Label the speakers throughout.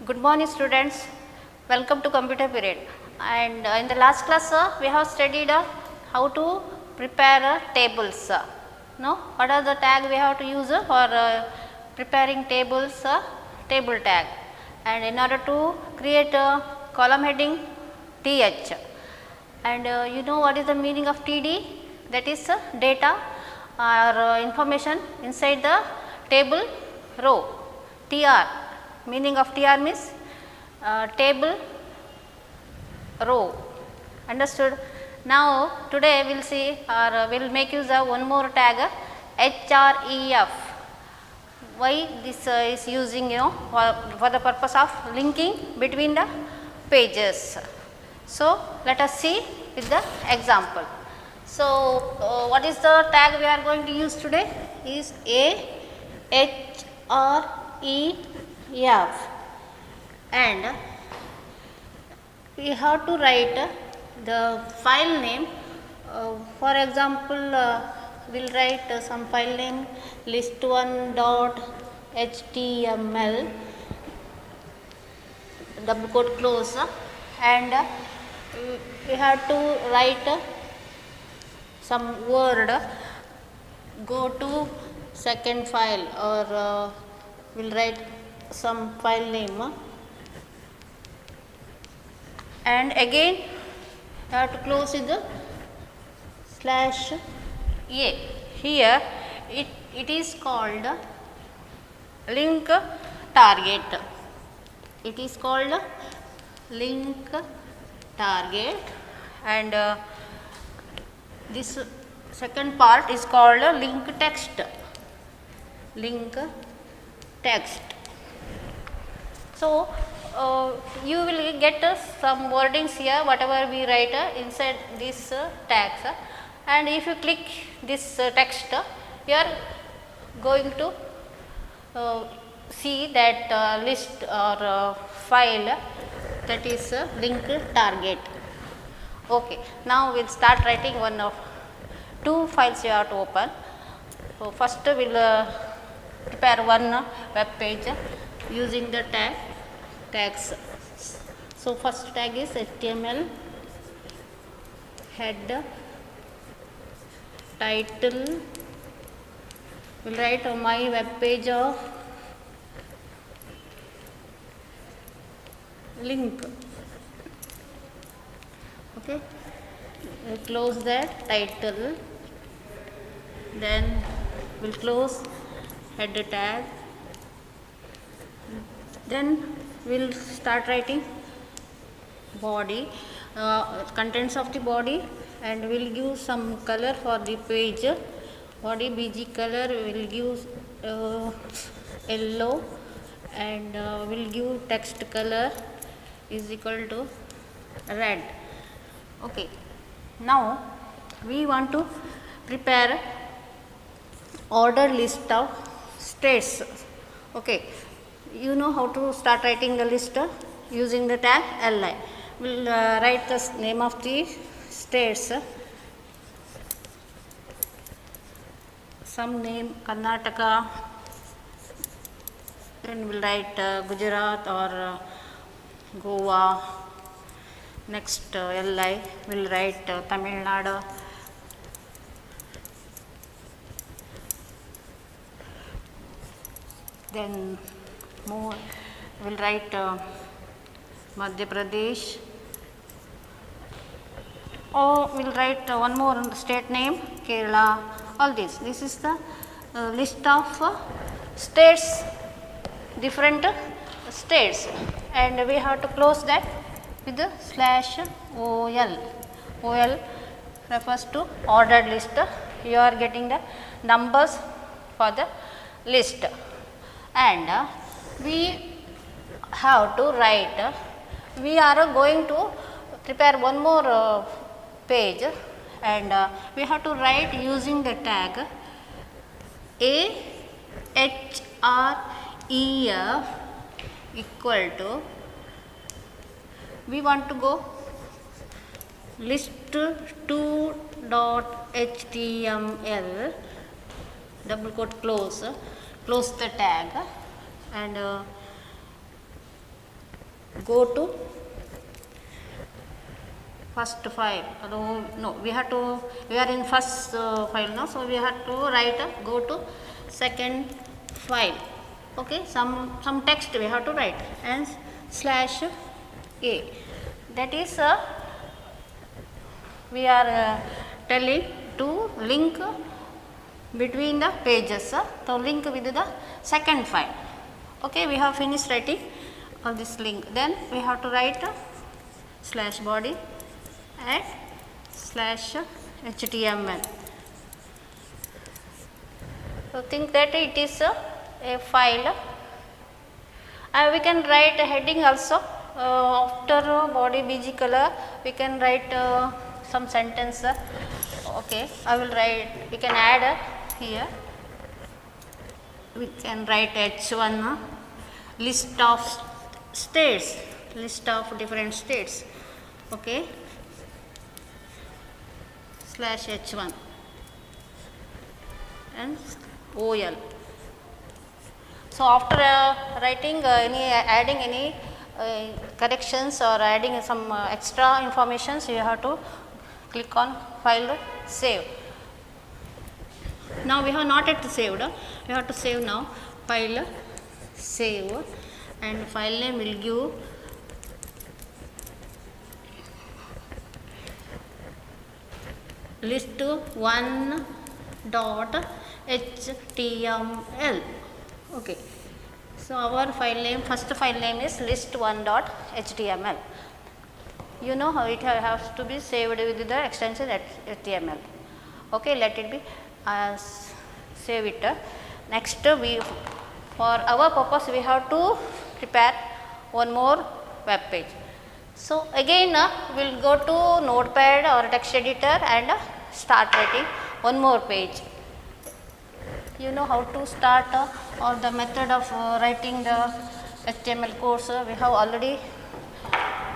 Speaker 1: Good morning students, welcome to computer period. And in the last class we have studied how to prepare tables. No, what are the tag we have to use for preparing tables, table tag, and in order to create a column heading th, and you know what is the meaning of td, that is data or information inside the table row. Tr, meaning of tr means table row, understood. Now today we will see or we will make use of one more tag href. Why this is using, you know, for the purpose of linking between the pages. So let us see with the example. So what is the tag we are going to use today is ahref, and we have to write the file name. For example, we will write some file name list1.html double quote close, and we have to write some word, go to second file, or we will write some file name, and again you have to close with the /a. Here it is called link target. It is called link target, and this second part is called link text. Link text. So you will get some wordings here, whatever we write inside this tags, and if you click this text, you are going to see that list or file, that is link target. Okay, now we will start writing one of two files you have to open. So first we will prepare one web page using the tags. So first tag is html head title. We will write my web page of link. Okay, we'll close that title, then we'll close header tag, then we'll start writing body, contents of the body, and we'll give some color for the page. Body bg color will give yellow, and we'll give text color is equal to red. Okay, now we want to prepare order list of states. Okay, you know how to start writing the list using the tag li. We will write the name of the states, some name Karnataka, then we will write Gujarat or Goa. Next li we will write Tamil Nadu, then more we will write Madhya Pradesh, or we will write one more state name Kerala. All this is the list of states, different states, and we have to close that with the /ol. ol refers to ordered list. You are getting the numbers for the list, and we have to write, we are going to prepare one more page, and we have to write using the tag ahref equal to, we want to go list2.html double quote close the tag, and go to first file. No, we have to, we are in first file now, so we have to write go to second file. Okay, some text we have to write and slash a. That is we are telling to link between the pages, to link with the second file. Okay, we have finished writing all this link. Then we have to write slash body and slash HTML. So think that it is a file. We can write a heading also. After body BG color, we can write some sentence. Okay, I will write. We can add here. We can write H1 list of states, list of different states. Okay, slash H1 and OL. So after writing adding any corrections or adding some extra informations, you have to click on file save. Now we have not yet saved, we have to save now. File save and file name will give list1.html. Okay, so our file name, first file name is list1.html. You know how it has to be saved with the extension HTML. Okay, let it be, save it. Next, we, for our purpose, we have to prepare one more web page. So again we will go to Notepad or text editor and start writing one more page. You know how to start or the method of writing the HTML course. We have already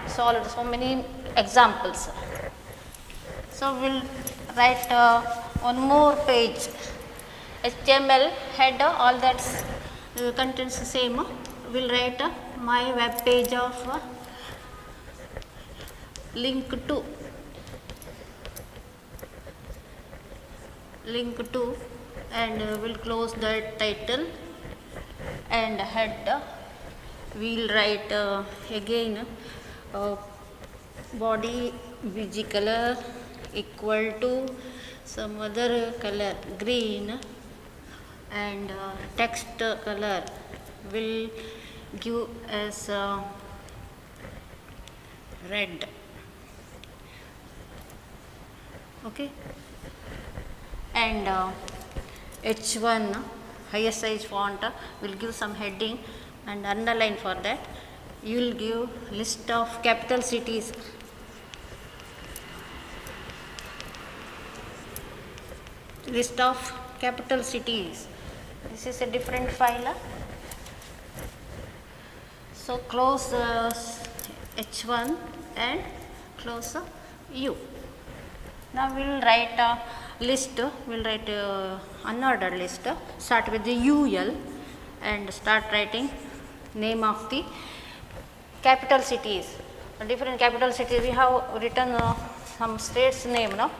Speaker 1: solved so many examples. So we will write one more page. HTML header, all that contains the same. We will write my web page of link to and we will close the title and head. We will write again body BG color equal to some other color green and text color will give as red. Okay, and H1 highest size font will give some heading and underline. For that you will give list of capital cities. List of capital cities. This is a different file. So close H1 and close U. Now we will write a list, we will write unordered list, start with the UL and start writing name of the capital cities. Different capital cities, we have written some states name now.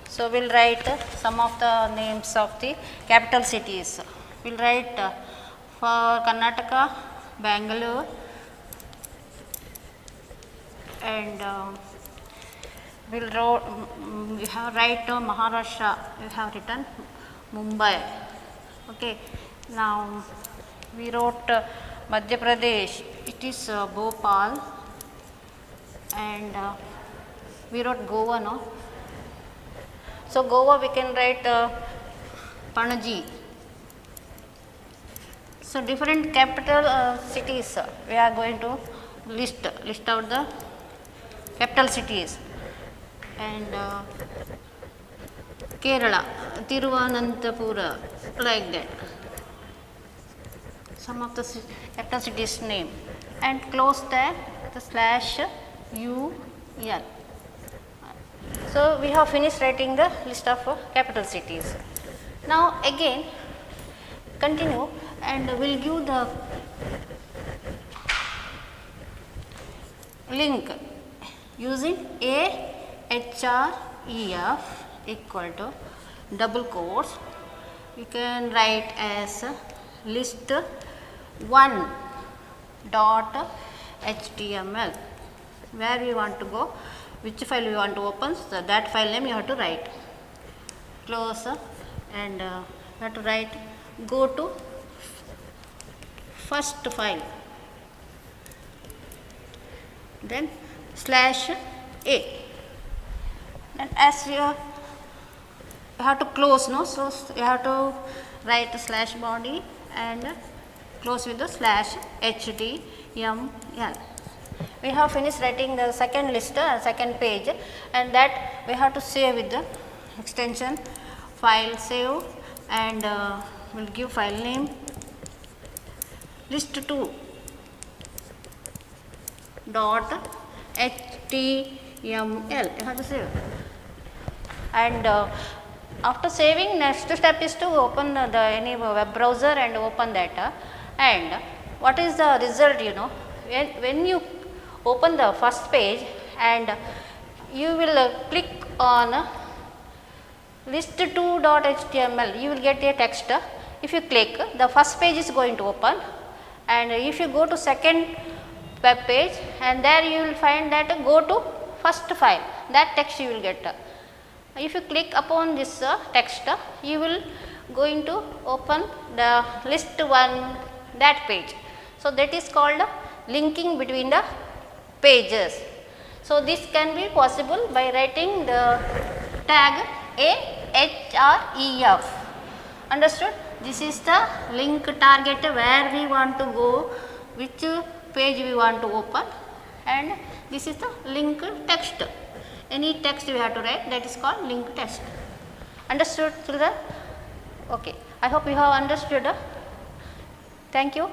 Speaker 1: So we will write some of the names of the capital cities. We will write for Karnataka, Bangalore, and we will write Maharashtra, we have written Mumbai. Okay, now we wrote Madhya Pradesh, it is Bhopal, and we wrote Goa, no? So Goa we can write Panaji. So different capital cities we are going to list out the capital cities. And Kerala, Tiruvanantapura, like that. Some of the capital cities name, and close the slash UL. So we have finished writing the list of capital cities. Now again continue and we will give the link using AHREF equal to double quotes, we can write as list 1 dot html. Where we want to go, which file we want to open, so that file name you have to write. Close and you have to write go to first file, then slash a, and as you have to close, no, so you have to write slash body and close with the slash html. We have finished writing the second list, second page, and that we have to save with the extension file save, and we'll give file name list2 dot html. You have to save, and after saving, next step is to open the any web browser and open that. And what is the result? You know, when you open the first page and you will click on list2.html, you will get a text. If you click, the first page is going to open, and if you go to second web page, and there you will find that go to first file, that text you will get. If you click upon this text, you will going to open the list 1, that page. So that is called linking between the pages. So this can be possible by writing the tag AHREF. Understood? This is the link target where we want to go, which page we want to open, and this is the link text. Any text we have to write, that is called link text. Understood, children? Okay. I hope you have understood. Thank you.